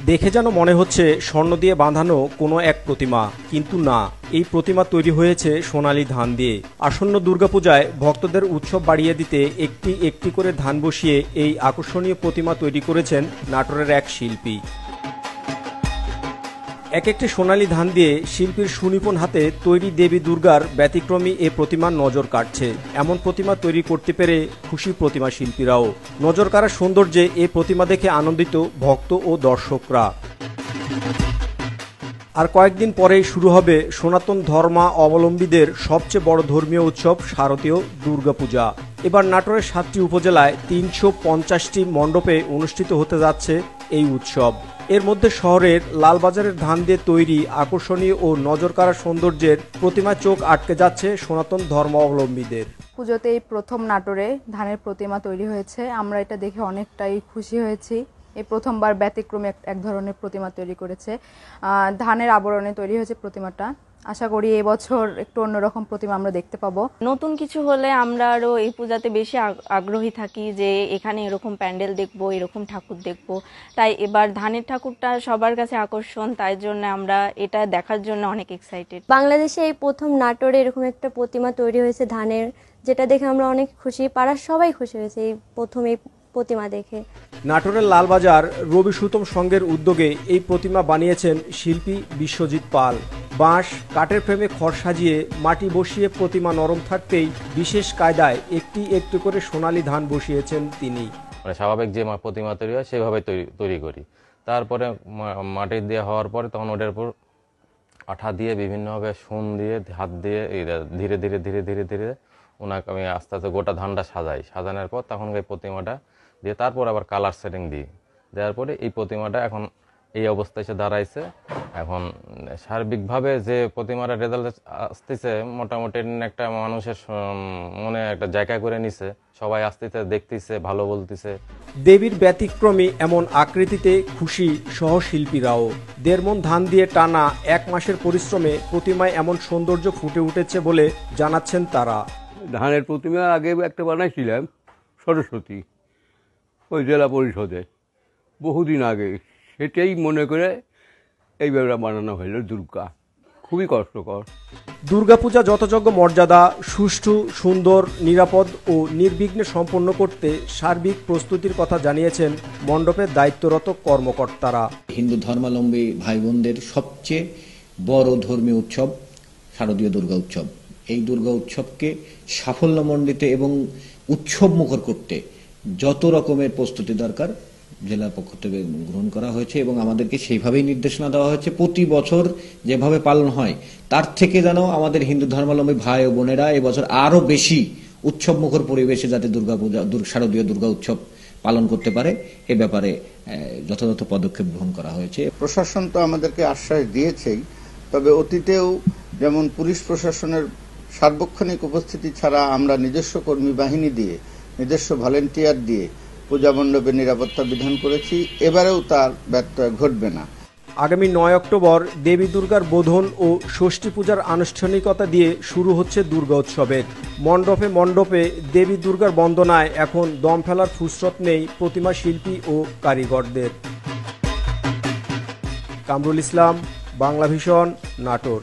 দেখে যেন মনে হচ্ছে স্বর্ণ দিয়ে বাঁধানো কোনো এক প্রতিমা, কিন্তু না, এই প্রতিমা তৈরি হয়েছে সোনালী ধান দিয়ে। আসন্ন দুর্গাপূজায় ভক্তদের উৎসব বাড়িয়ে দিতে একটি একটি করে ধান বসিয়ে এই আকর্ষণীয় প্রতিমা তৈরি করেছেন নাটোরের এক শিল্পী। এক একটি সোনালী ধান দিয়ে শিল্পীর সুনিপুণ হাতে তৈরি দেবী দুর্গার ব্যতিক্রমী এ প্রতিমার নজর কাটছে। এমন প্রতিমা তৈরি করতে পেরে খুশি প্রতিমা শিল্পীরাও। নজর কাড়া সৌন্দর্যে এ প্রতিমা দেখে আনন্দিত ভক্ত ও দর্শকরা। আর কয়েকদিন পরেই শুরু হবে সনাতন ধর্মাবলম্বীদের সবচেয়ে বড় ধর্মীয় উৎসব শারদীয় দুর্গাপূজা। এবার নাটোরের 7টি উপজেলায় 350টি মণ্ডপে অনুষ্ঠিত হতে যাচ্ছে এই উৎসব। এর মধ্যে শহরের লালবাজারের ধান দিয়ে তৈরি আকর্ষণীয় ও নজরকাড়া সৌন্দর্যের প্রতিমায় চোখ আটকে যাচ্ছে সনাতন ধর্মাবলম্বীদের। পুজোতে এই প্রথম নাটোরে ধানের প্রতিমা তৈরি হয়েছে, আমরা এটা দেখে অনেকটাই খুশি হয়েছি। এই প্রথমবার ব্যতিক্রমে এক ধরনের প্রতিমা তৈরি করেছে, ধানের আবরণে তৈরি হয়েছে প্রতিমাটা। আশা করি এবছর একটু অন্যরকম প্রতিমা আমরা দেখতে পাবো। নতুন কিছু হলে আমরা আরো এই পূজাতে বেশি আগ্রহী থাকি যে এখানে এরকম প্যান্ডেল দেখবো, এরকম ঠাকুর দেখবো। তাই এবার ধানের ঠাকুরটা সবার কাছে আকর্ষণ, তাই জন্য আমরা এটা দেখার জন্য অনেক এক্সাইটেড। বাংলাদেশে এই প্রথম নাটোরে এরকম একটা প্রতিমা তৈরি হয়েছে ধানের, যেটা দেখে আমরা অনেক খুশি, পাড়ার সবাই খুশি হয়েছে এই প্রথম এই প্রতিমা দেখে। নাটোরের লালবাজার রবি সুতম সংঘের উদ্যোগে এই প্রতিমা বানিয়েছেন শিল্পী বিশ্বজিৎ পাল। বাঁশ কাঠের ফ্রেমে খড় সাজিয়ে মাটি বসিয়ে প্রতিমা নরম থাকতেই বিশেষ কায়দায় একটি একটি করে সোনালী ধান বসিয়েছেন তিনি। স্বাভাবিক যে প্রতিমা তৈরি হয় সেভাবে তৈরি করি। তারপরে মাটি দিয়ে হওয়ার পরে তখন ওটার উপর আঠা দিয়ে বিভিন্নভাবে সুন দিয়ে হাত দিয়ে ধীরে ধীরে ধীরে ধীরে ধীরে ওনাকে আমি আস্তে আস্তে গোটা ধানটা সাজানোর পর তখন এই প্রতিমাটা দিয়ে তারপর আবার কালার সেটিং দিই। দেওয়ার পরে এই প্রতিমাটা এখন এই অবস্থায় এসে দাঁড়াইছে। এখন সার্বিকভাবে যে প্রতিমার রেজাল্ট আসতেছে মোটামুটি একটা মানুষের মনে একটা জায়গা করে নিছে, সবাই আসতেছে, দেখতেছে, ভালো বলতেছে। দেবীর ব্যতিক্রমী এমন আকৃতিতে খুশি সহশিল্পীরাও। 1.5 মণ ধান দিয়ে টানা 1 মাসের পরিশ্রমে প্রতিমায় এমন সৌন্দর্য ফুটে উঠেছে বলে জানাচ্ছেন তারা। ধানের প্রতিমা আগে একটা বানাইছিলাম সরস্বতী, ওই জেলা পরিষদে বহুদিন আগে, সেটাই মনে করে এইভাবে বানানো হইল দুর্গা। খুবই কষ্টকর। দুর্গাপূজা যথাযোগ্য মর্যাদা, সুষ্ঠু, সুন্দর, নিরাপদ ও নির্বিঘ্নে সম্পন্ন করতে সার্বিক প্রস্তুতির কথা জানিয়েছেন মণ্ডপের দায়িত্বরত কর্মকর্তারা। হিন্দু ধর্মাবলম্বী ভাই বোনদের সবচেয়ে বড় ধর্মীয় উৎসব শারদীয় দুর্গা উৎসব। এই দুর্গা উৎসবকে সাফল্যমণ্ডিত এবং উৎসব মুখর করতে যত রকমের প্রস্তুতি দরকার জেলার পক্ষ থেকে গ্রহণ করা হয়েছে এবং আমাদেরকে সেইভাবেই নির্দেশনা দেওয়া হয়েছে। প্রতি বছর যেভাবে পালন হয় তার থেকে যেন আমাদের হিন্দু ধর্মাবলম্বী ভাই ও বোনেরা এবছর আরো বেশি উৎসব মুখর পরিবেশে যাতে দুর্গাপূজা শারদীয় দুর্গা উৎসব পালন করতে পারে এ ব্যাপারে যথাযথ পদক্ষেপ গ্রহণ করা হয়েছে। প্রশাসন তো আমাদেরকে আশ্বাস দিয়েছেই, তবে অতীতেও যেমন পুলিশ প্রশাসনের সার্বক্ষণিক উপস্থিতি ছাড়া আমরা নিজস্ব কর্মী বাহিনী দিয়ে, নিজস্ব ভলেন্টিয়ার দিয়ে পূজা মণ্ডপে নিরাপত্তা বিধান করেছি। এবারেও তার ব্যত্যয় ঘটবে না। আগামী 9 অক্টোবর দেবী দুর্গার বোধন ও ষষ্ঠী পূজার আনুষ্ঠানিকতা দিয়ে শুরু হচ্ছে দুর্গা উৎসবের। মণ্ডপে মণ্ডপে দেবী দুর্গার বন্দনায় এখন দম ফেলার ফুরসত নেই প্রতিমা শিল্পী ও কারিগরদের। কামরুল ইসলাম, বাংলা ভিশন, নাটোর।